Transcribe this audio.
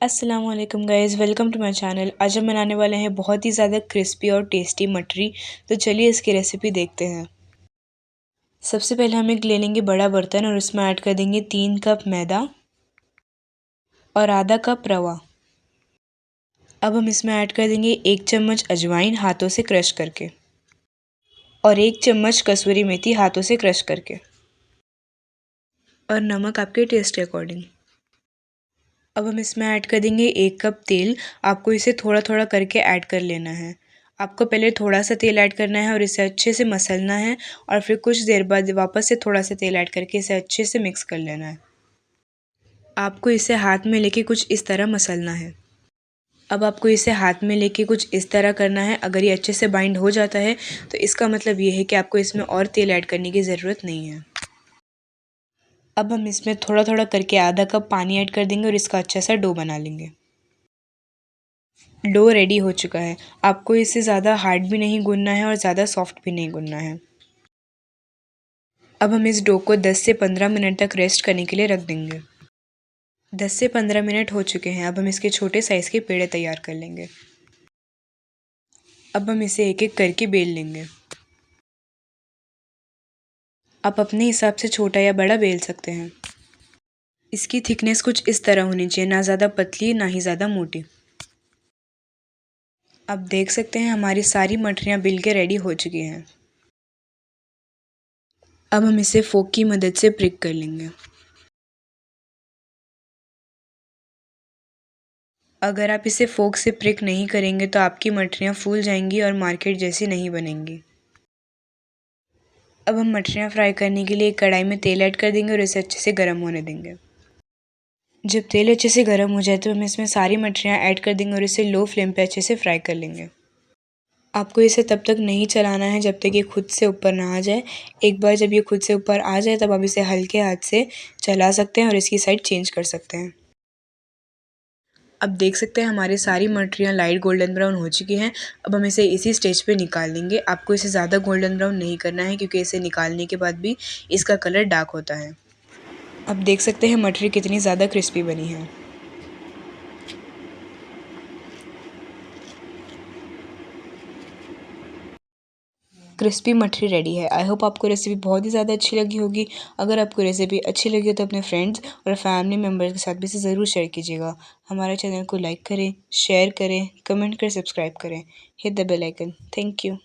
अस्सलाम वालेकुम guys, welcome to my channel. आज हम बनाने वाले हैं बहुत ही ज़्यादा क्रिस्पी और टेस्टी मटरी। तो चलिए इसकी रेसिपी देखते हैं। सबसे पहले हम एक ले लेंगे बड़ा बर्तन और उसमें ऐड कर देंगे 3 कप मैदा और आधा कप रवा। अब हम इसमें ऐड कर देंगे 1 चम्मच अजवाइन हाथों से क्रश करके और 1 चम्मच कसूरी मेथी हाथों से क्रश करके और नमक आपके टेस्ट के अकॉर्डिंग। अब हम इसमें ऐड कर देंगे 1 कप तेल। आपको इसे थोड़ा थोड़ा करके ऐड कर लेना है। आपको पहले थोड़ा सा तेल ऐड करना है और इसे अच्छे से मसलना है और फिर कुछ देर बाद वापस से थोड़ा सा तेल ऐड करके इसे अच्छे से मिक्स कर लेना है। आपको इसे हाथ में लेके कुछ इस तरह मसलना है। अब आपको इसे हाथ में लेके कुछ इस तरह करना है। अगर ये अच्छे से बाइंड हो जाता है तो इसका मतलब ये है कि आपको इसमें और तेल ऐड करने की ज़रूरत नहीं है। अब हम इसमें थोड़ा थोड़ा करके आधा कप पानी ऐड कर देंगे और इसका अच्छा सा डो बना लेंगे। डो रेडी हो चुका है। आपको इसे ज़्यादा हार्ड भी नहीं गूंदना है और ज़्यादा सॉफ्ट भी नहीं गूंदना है। अब हम इस डो को 10 से 15 मिनट तक रेस्ट करने के लिए रख देंगे। 10 से 15 मिनट हो चुके हैं। अब हम इसके छोटे साइज़ के पेड़े तैयार कर लेंगे। अब हम इसे एक एक करके बेल लेंगे। आप अपने हिसाब से छोटा या बड़ा बेल सकते हैं। इसकी थिकनेस कुछ इस तरह होनी चाहिए, ना ज़्यादा पतली ना ही ज़्यादा मोटी। आप देख सकते हैं हमारी सारी मठरियाँ बिल के रेडी हो चुकी हैं। अब हम इसे फोक की मदद से प्रिक कर लेंगे। अगर आप इसे फोक से प्रिक नहीं करेंगे तो आपकी मठरियाँ फूल जाएंगी और मार्केट जैसी नहीं बनेंगी। अब हम मठरियाँ फ्राई करने के लिए एक कढ़ाई में तेल ऐड कर देंगे और इसे अच्छे से गर्म होने देंगे। जब तेल अच्छे से गर्म हो जाए तो हम इसमें सारी मठरियाँ ऐड कर देंगे और इसे लो फ्लेम पे अच्छे से फ्राई कर लेंगे। आपको इसे तब तक नहीं चलाना है जब तक ये खुद से ऊपर ना आ जाए। एक बार जब ये खुद से ऊपर आ जाए तब आप इसे हल्के हाथ से चला सकते हैं और इसकी साइड चेंज कर सकते हैं। अब देख सकते हैं हमारी सारी मटरियाँ लाइट गोल्डन ब्राउन हो चुकी हैं। अब हम इसे इसी स्टेज पे निकाल लेंगे। आपको इसे ज़्यादा गोल्डन ब्राउन नहीं करना है क्योंकि इसे निकालने के बाद भी इसका कलर डार्क होता है। अब देख सकते हैं मटरी कितनी ज़्यादा क्रिस्पी बनी है। क्रिस्पी मठरी रेडी है। आई होप आपको रेसिपी बहुत ही ज़्यादा अच्छी लगी होगी। अगर आपको रेसिपी अच्छी लगी हो तो अपने फ्रेंड्स और फैमिली मेम्बर्स के साथ भी इसे ज़रूर शेयर कीजिएगा। हमारे चैनल को लाइक करें, शेयर करें, कमेंट करें, सब्सक्राइब करें, hit the bell icon. Thank you.